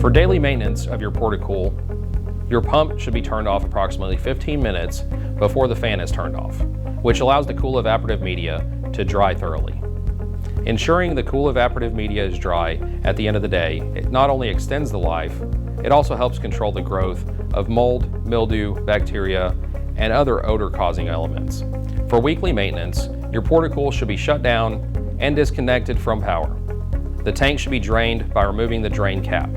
For daily maintenance of your Portacool, your pump should be turned off approximately 15 minutes before the fan is turned off, which allows the Kuul evaporative media to dry thoroughly. Ensuring the Kuul evaporative media is dry at the end of the day, it not only extends the life, it also helps control the growth of mold, mildew, bacteria, and other odor-causing elements. For weekly maintenance, your Portacool should be shut down and disconnected from power. The tank should be drained by removing the drain cap.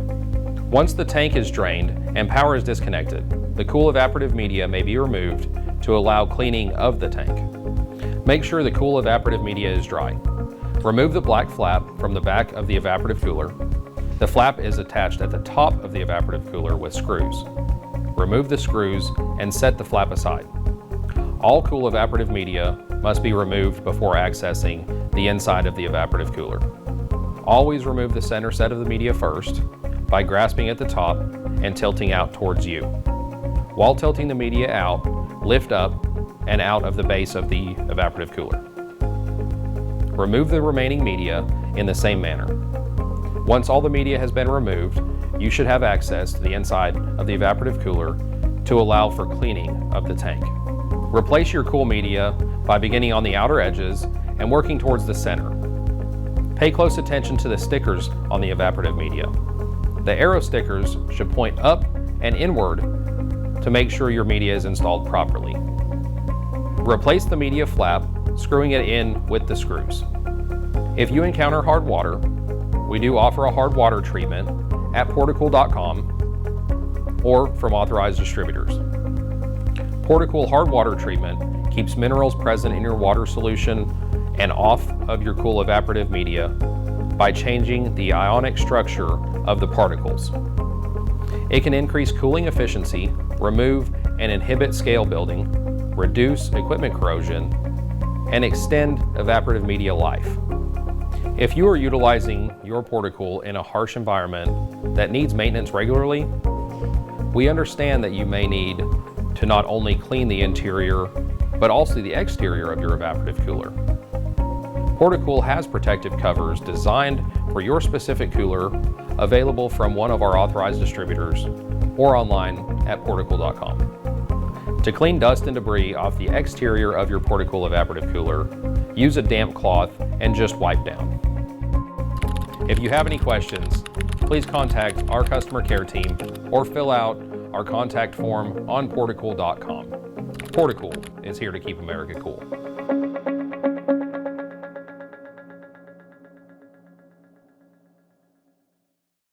Once the tank is drained and power is disconnected, the Kuul evaporative media may be removed to allow cleaning of the tank. Make sure the Kuul evaporative media is dry. Remove the black flap from the back of the evaporative cooler. The flap is attached at the top of the evaporative cooler with screws. Remove the screws and set the flap aside. All Kuul evaporative media must be removed before accessing the inside of the evaporative cooler. Always remove the center set of the media first by grasping at the top and tilting out towards you. While tilting the media out, lift up and out of the base of the evaporative cooler. Remove the remaining media in the same manner. Once all the media has been removed, you should have access to the inside of the evaporative cooler to allow for cleaning of the tank. Replace your Kuul media by beginning on the outer edges and working towards the center. Pay close attention to the stickers on the evaporative media. The arrow stickers should point up and inward to make sure your media is installed properly. Replace the media flap, screwing it in with the screws. If you encounter hard water, we do offer a hard water treatment at Portacool.com or from authorized distributors. Portacool hard water treatment keeps minerals present in your water solution and off of your Kuul evaporative media by changing the ionic structure of the particles. It can increase cooling efficiency, remove and inhibit scale building, reduce equipment corrosion, and extend evaporative media life. If you are utilizing your Portacool in a harsh environment that needs maintenance regularly, we understand that you may need to not only clean the interior, but also the exterior of your evaporative cooler. Portacool has protective covers designed for your specific cooler, available from one of our authorized distributors or online at Portacool.com. To clean dust and debris off the exterior of your Portacool evaporative cooler, use a damp cloth and just wipe down. If you have any questions, please contact our customer care team or fill out our contact form on Portacool.com. Portacool is here to keep America cool.